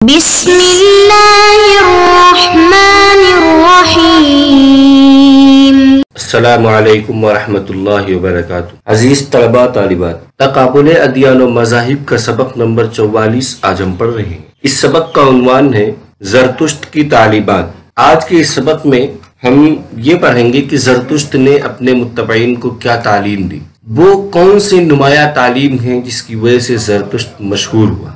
بسم اللہ الرحمن الرحیم۔ السلام علیکم ورحمۃ اللہ وبرکاتہ۔ عزیز طلباء طالبات، تقابل ادیان و مذاہب کا سبق نمبر 44 آج ہم پڑھ رہے ہیں۔ اس سبق کا عنوان ہے زرتشت کی تعلیمات۔ آج کے اس سبق میں ہم یہ پڑھیں گے کہ زرتشت نے اپنے متبعین کو کیا تعلیم دی، وہ کون سی نمایاں تعلیم ہیں جس کی وجہ سے زرتشت مشہور ہوا۔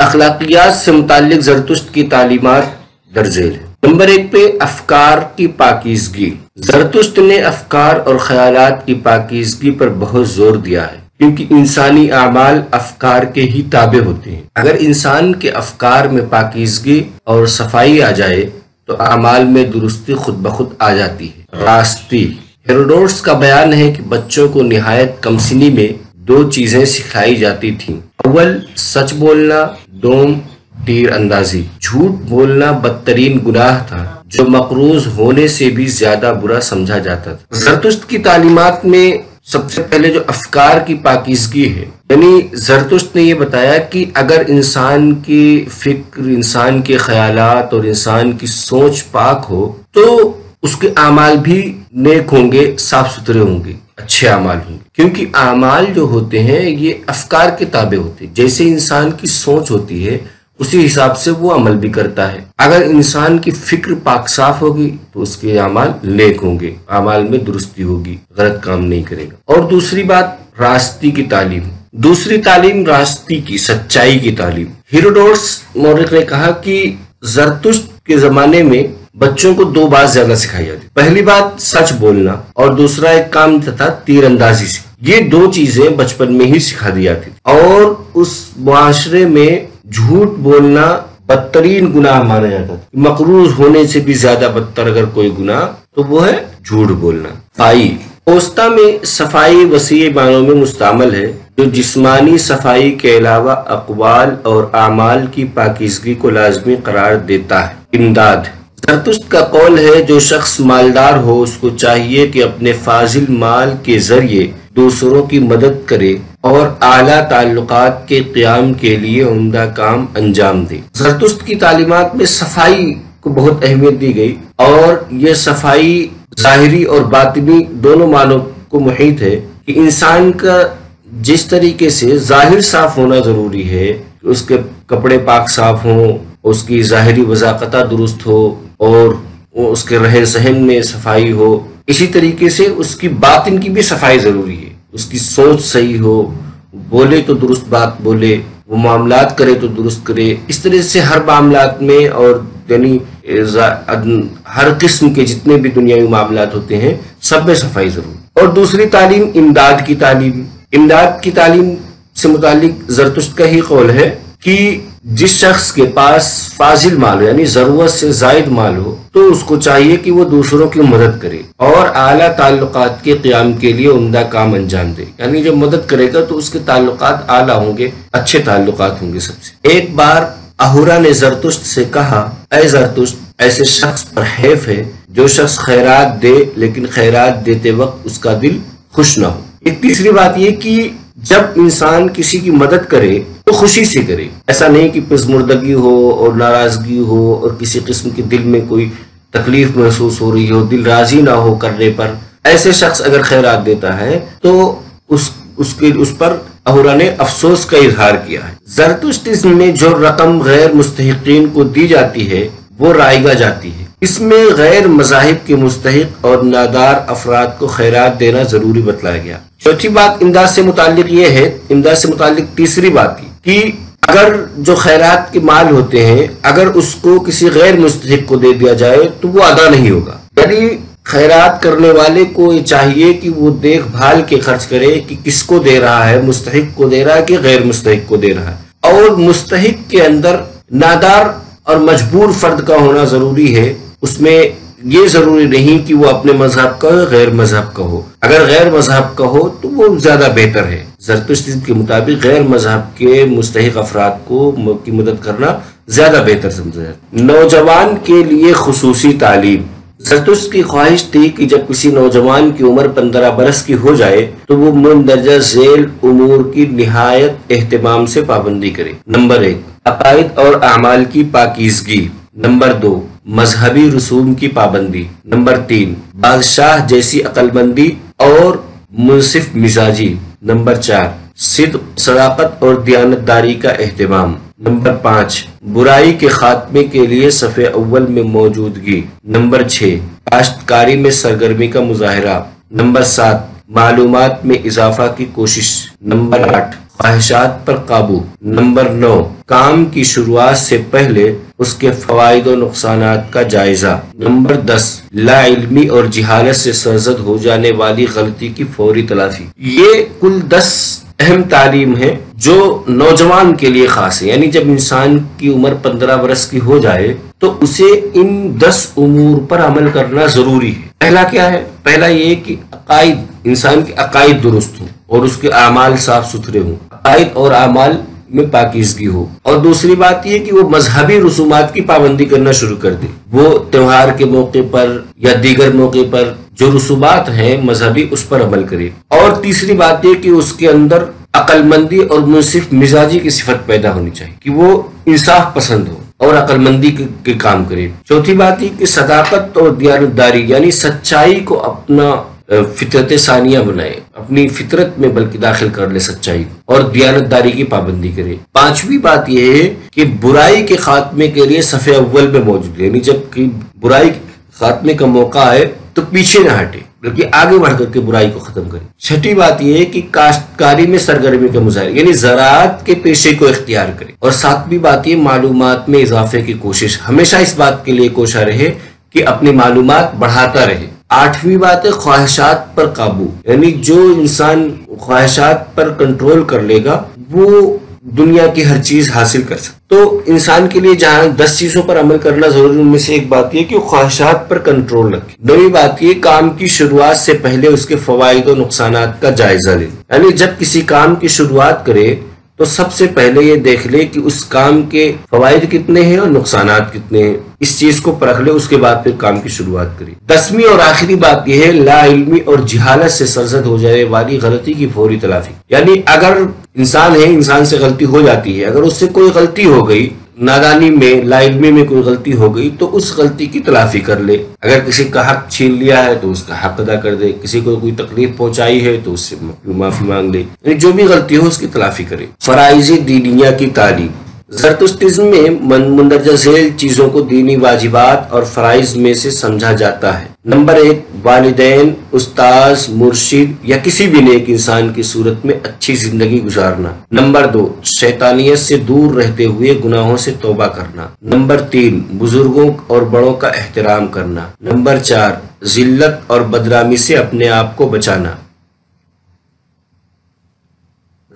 اخلاقیات سے متعلق زرتشت کی تعلیمات درج ذیل ہیں۔ نمبر 1 پہ افکار کی پاکیزگی۔ زرتشت نے افکار اور خیالات کی پاکیزگی پر بہت زور دیا ہے، کیونکہ انسانی اعمال افکار کے ہی تابع ہوتے ہیں۔ اگر انسان کے افکار میں پاکیزگی اور صفائی آ جائے تو اعمال میں درستی خود بخود آ جاتی ہے۔ راستی۔ ہیروڈوٹس کا بیان ہے کہ بچوں کو نہایت کم سنی میں 2 چیزیں سکھائی جاتی تھیں۔ اول سچ بولنا، دوم تیر اندازی۔ جھوٹ بولنا بدترین گناہ تھا جو مقروض ہونے سے بھی زیادہ برا سمجھا جاتا تھا۔ زرتشت کی تعلیمات میں سب سے پہلے جو افکار کی پاکیزگی ہے، یعنی زرتشت نے یہ بتایا کہ اگر انسان کی فکر، انسان کے خیالات اور انسان کی سوچ پاک ہو تو اس کے اعمال بھی نیک ہوں گے، صاف ستھرے ہوں گے، اچھے اعمال ہوں گے، کیونکہ اعمال جو ہوتے ہیں یہ افکار کے تابع ہوتے ہیں۔ جیسے انسان کی سوچ ہوتی ہے اسی حساب سے وہ عمل بھی کرتا ہے۔ اگر انسان کی فکر پاک صاف ہوگی تو اس کے اعمال نیک ہوں گے، اعمال میں درستی ہوگی، غلط کام نہیں کرے گا۔ اور دوسری بات راستی کی تعلیم۔ دوسری تعلیم راستی کی، سچائی کی تعلیم۔ ہیروڈوٹس مورخ نے کہا کہ زرتشت کے زمانے میں بچوں کو 2 بات زیادہ سکھائی جاتی۔ پہلی بات سچ بولنا اور دوسرا ایک کام تھا تیر اندازی سے۔ یہ 2 چیزیں بچپن میں ہی سکھا دی جاتی تھی، اور اس معاشرے میں جھوٹ بولنا بدترین گناہ مانا جاتا تھا۔ مقروض ہونے سے بھی زیادہ بدتر اگر کوئی گناہ تو وہ ہے جھوٹ بولنا۔ صفائی۔ اوسطا میں صفائی وسیع معنوں میں مستعمل ہے، جو جسمانی صفائی کے علاوہ اقوال اور اعمال کی پاکیزگی کو لازمی قرار دیتا ہے۔ امداد۔ زرتشت کا قول ہے جو شخص مالدار ہو اس کو چاہیے کہ اپنے فاضل مال کے ذریعے دوسروں کی مدد کرے اور اعلیٰ تعلقات کے قیام کے لیے عمدہ کام انجام دے۔ زرتشت کی تعلیمات میں صفائی کو بہت اہمیت دی گئی، اور یہ صفائی ظاہری اور باطنی دونوں معنوں کو محیط ہے کہ انسان کا جس طریقے سے ظاہر صاف ہونا ضروری ہے، اس کے کپڑے پاک صاف ہوں، اس کی ظاہری وضاقتہ درست ہو اور اس کے رہن سہن میں صفائی ہو، اسی طریقے سے اس کی باطن کی بھی صفائی ضروری ہے۔ اس کی سوچ صحیح ہو، بولے تو درست بات بولے، وہ معاملات کرے تو درست کرے۔ اس طرح سے ہر معاملات میں، اور یعنی ہر قسم کے جتنے بھی دنیاوی معاملات ہوتے ہیں سب میں صفائی ضروری۔ اور دوسری تعلیم امداد کی تعلیم۔ امداد کی تعلیم سے متعلق زرتشت کا ہی قول ہے کہ جس شخص کے پاس فاضل مال ہو، یعنی ضرورت سے زائد مال ہو، تو اس کو چاہیے کہ وہ دوسروں کی مدد کرے اور اعلیٰ تعلقات کے قیام کے لیے عمدہ کام انجام دے۔ یعنی جب مدد کرے گا تو اس کے تعلقات اعلیٰ ہوں گے، اچھے تعلقات ہوں گے سب سے۔ ایک بار اہورا نے زرتشت سے کہا، اے زرتشت، ایسے شخص پر حیف ہے جو شخص خیرات دے لیکن خیرات دیتے وقت اس کا دل خوش نہ ہو۔ ایک تیسری بات یہ کہ جب انسان کسی کی مدد کرے تو خوشی سے کرے، ایسا نہیں کہ پژمردگی ہو اور ناراضگی ہو اور کسی قسم کے دل میں کوئی تکلیف محسوس ہو رہی ہو، دل راضی نہ ہو کرنے پر۔ ایسے شخص اگر خیرات دیتا ہے تو اس پر اہورا نے افسوس کا اظہار کیا ہے۔ زرتشتزم میں جو رقم غیر مستحقین کو دی جاتی ہے وہ رائگا جاتی ہے۔ اس میں غیر مذاہب کے مستحق اور نادار افراد کو خیرات دینا ضروری بتلایا گیا۔ چوتھی بات امداد سے متعلق یہ ہے، امداد سے متعلق تیسری بات یہ کہ اگر جو خیرات کے مال ہوتے ہیں اگر اس کو کسی غیر مستحق کو دے دیا جائے تو وہ ادا نہیں ہوگا۔ یعنی خیرات کرنے والے کو یہ چاہیے کہ وہ دیکھ بھال کے خرچ کرے کہ کس کو دے رہا ہے، مستحق کو دے رہا ہے کہ غیر مستحق کو دے رہا ہے۔ اور مستحق کے اندر نادار اور مجبور فرد کا ہونا ضروری ہے، اس میں یہ ضروری نہیں کہ وہ اپنے مذہب کا ہو، غیر مذہب کا ہو۔ اگر غیر مذہب کا ہو تو وہ زیادہ بہتر ہے۔ زرتشت کے مطابق غیر مذہب کے مستحق افراد کی مدد کرنا زیادہ بہتر سمجھا جاتا ہے۔ نوجوان کے لیے خصوصی تعلیم۔ زرتشت کی خواہش تھی کہ جب کسی نوجوان کی عمر 15 برس کی ہو جائے تو وہ مندرجہ ذیل امور کی نہایت اہتمام سے پابندی کرے۔ نمبر 1، عقائد اور اعمال کی پاکیزگی۔ نمبر 2، مذہبی رسوم کی پابندی۔ نمبر 3، بادشاہ جیسی عقل مندی اور منصف مزاجی۔ نمبر 4، صدق، صداقت اور دیانتداری کا اہتمام۔ نمبر 5، برائی کے خاتمے کے لیے صف اول میں موجودگی۔ نمبر 6، کاشتکاری میں سرگرمی کا مظاہرہ۔ نمبر 7، معلومات میں اضافہ کی کوشش۔ نمبر 8، خواہشات پر قابو۔ نمبر 9، کام کی شروعات سے پہلے اس کے فوائد و نقصانات کا جائزہ۔ نمبر 10، لا علمی اور جہالت سے سرزد ہو جانے والی غلطی کی فوری تلافی۔ یہ کل 10 اہم تعلیم ہے جو نوجوان کے لیے خاص ہے، یعنی جب انسان کی عمر 15 برس کی ہو جائے تو اسے ان 10 امور پر عمل کرنا ضروری ہے۔ پہلا کیا ہے؟ پہلا یہ کہ عقائد، انسان کے عقائد درست ہوں اور اس کے اعمال صاف ستھرے ہوں، عقائد اور اعمال میں پاکیزگی ہو۔ اور دوسری بات یہ کہ وہ مذہبی رسومات کی پابندی کرنا شروع کر دے، وہ تہوار کے موقع پر یا دیگر موقع پر جو رسومات ہیں مذہبی اس پر عمل کرے۔ اور تیسری بات یہ کہ اس کے اندر عقل مندی اور منصف مزاجی کی صفت پیدا ہونی چاہیے کہ وہ انصاف پسند ہو اور عقل مندی کے کام کرے۔ چوتھی بات یہ کہ صداقت اور دیانتداری یعنی سچائی کو اپنا فطرت ثانیہ بنائے، اپنی فطرت میں بلکہ داخل کر لے سچائی، اور دیانتداری کی پابندی کرے۔ پانچویں بات یہ ہے کہ برائی کے خاتمے کے لیے صف اول میں موجود ہے، یعنی جب کہ برائی کے خاتمے کا موقع آئے تو پیچھے نہ ہٹے بلکہ آگے بڑھ کر کے برائی کو ختم کرے۔ چھٹی بات یہ ہے کہ کاشتکاری میں سرگرمی کا مظاہرہ یعنی زراعت کے پیشے کو اختیار کرے۔ اور ساتویں بات یہ معلومات میں اضافے کی کوشش، ہمیشہ اس بات کے لیے کوشاں رہے کہ اپنی معلومات بڑھاتا رہے۔ آٹھویں بات ہے خواہشات پر قابو، یعنی جو انسان خواہشات پر کنٹرول کر لے گا وہ دنیا کی ہر چیز حاصل کر سکتا۔ تو انسان کے لیے جہاں 10 چیزوں پر عمل کرنا ضروری، ان میں سے ایک بات یہ کہ وہ خواہشات پر کنٹرول رکھے۔ نویں بات یہ کام کی شروعات سے پہلے اس کے فوائد و نقصانات کا جائزہ لے، یعنی جب کسی کام کی شروعات کرے تو سب سے پہلے یہ دیکھ لے کہ اس کام کے فوائد کتنے ہیں اور نقصانات کتنے ہیں، اس چیز کو پرکھ لے، اس کے بعد پھر کام کی شروعات کرے۔ 10ویں اور آخری بات یہ ہے لا علمی اور جہالت سے سرزد ہو جانے والی غلطی کی فوری تلافی، یعنی اگر انسان ہے، انسان سے غلطی ہو جاتی ہے، اگر اس سے کوئی غلطی ہو گئی، نادانی میں لا علمی میں کوئی غلطی ہو گئی تو اس غلطی کی تلافی کر لے۔ اگر کسی کا حق چھین لیا ہے تو اس کا حق ادا کر دے، کسی کو کوئی تکلیف پہنچائی ہے تو اس سے معافی مانگ لے، یعنی جو بھی غلطی ہو اس کی تلافی کرے۔ فرائض دینیہ کی تعلیم، زرتشتیزم میں مندرجہ ذیل چیزوں کو دینی واجبات اور فرائض میں سے سمجھا جاتا ہے۔ نمبر 1، والدین، استاذ، مرشد یا کسی بھی نیک انسان کی صورت میں اچھی زندگی گزارنا۔ نمبر 2، شیطانیت سے دور رہتے ہوئے گناہوں سے توبہ کرنا۔ نمبر 3، بزرگوں اور بڑوں کا احترام کرنا۔ نمبر 4، ذلت اور بدنامی سے اپنے آپ کو بچانا۔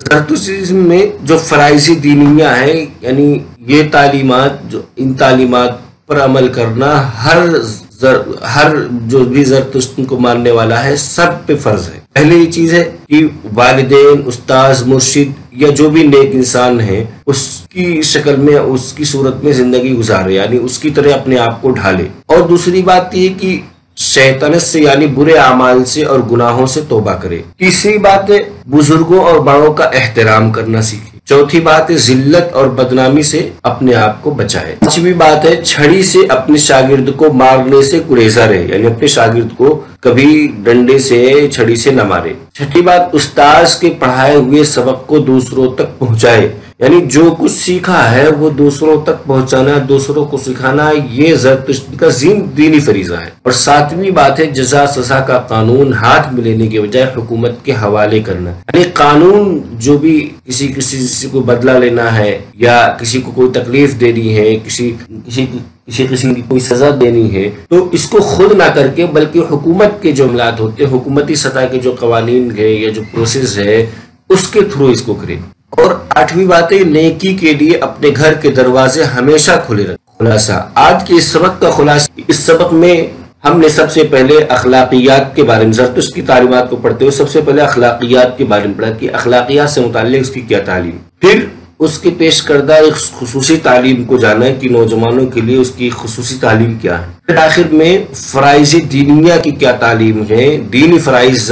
زرتشتیزم میں جو فرائض دینیہ ہے یعنی یہ تعلیمات، جو ان تعلیمات پر عمل کرنا ہر جو بھی زرتشت کو ماننے والا ہے سب پہ فرض ہے۔ پہلی چیز ہے کہ والدین، استاذ، مرشد یا جو بھی نیک انسان ہے اس کی شکل میں، اس کی صورت میں زندگی گزارے، یعنی اس کی طرح اپنے آپ کو ڈھالے۔ اور دوسری بات یہ کہ شیطانت سے یعنی برے اعمال سے اور گناہوں سے توبہ کرے۔ تیسری بات ہے بزرگوں اور بڑوں کا احترام کرنا سیکھے۔ چوتھی بات ہے ذلت اور بدنامی سے اپنے آپ کو بچائے۔ پانچویں بات ہے چھڑی سے اپنے شاگرد کو مارنے سے گریزا رہے، یعنی اپنے شاگرد کو کبھی ڈنڈے سے، چھڑی سے نہ مارے۔ چھٹی بات استاذ کے پڑھائے ہوئے سبق کو دوسروں تک پہنچائے، یعنی جو کچھ سیکھا ہے وہ دوسروں تک پہنچانا، دوسروں کو سکھانا، یہ زرتشتی کا دینی فریضہ ہے۔ اور ساتویں بات ہے جزا سزا کا قانون ہاتھ میں لینے کے بجائے حکومت کے حوالے کرنا، یعنی قانون جو بھی کسی کو بدلہ لینا ہے یا کسی کو کوئی تکلیف دینی ہے، کسی قسم کی کوئی سزا دینی ہے تو اس کو خود نہ کر کے بلکہ حکومت کے جو عملات ہوتے ہیں، حکومتی سطح کے جو قوانین ہے یا جو پروسیس ہے اس کے تھرو اس کو کرے۔ اور آٹھویں بات ہے نیکی کے لیے اپنے گھر کے دروازے ہمیشہ کھلے رکھیں۔ خلاصہ آج کے اس سبق کا خلاصہ، اس سبق میں ہم نے سب سے پہلے اخلاقیات کے بارے میں، زرتشت کی تعلیمات کو پڑھتے ہوئے سب سے پہلے اخلاقیات کے بارے میں پڑھا کہ اخلاقیات سے متعلق اس کی کیا تعلیم، پھر اس کی پیش کردہ ایک خصوصی تعلیم کو جانا کہ نوجوانوں کے لیے اس کی خصوصی تعلیم کیا ہے، پھر آخر میں فرائض دینیہ کی کیا تعلیم ہے، دینی فرائض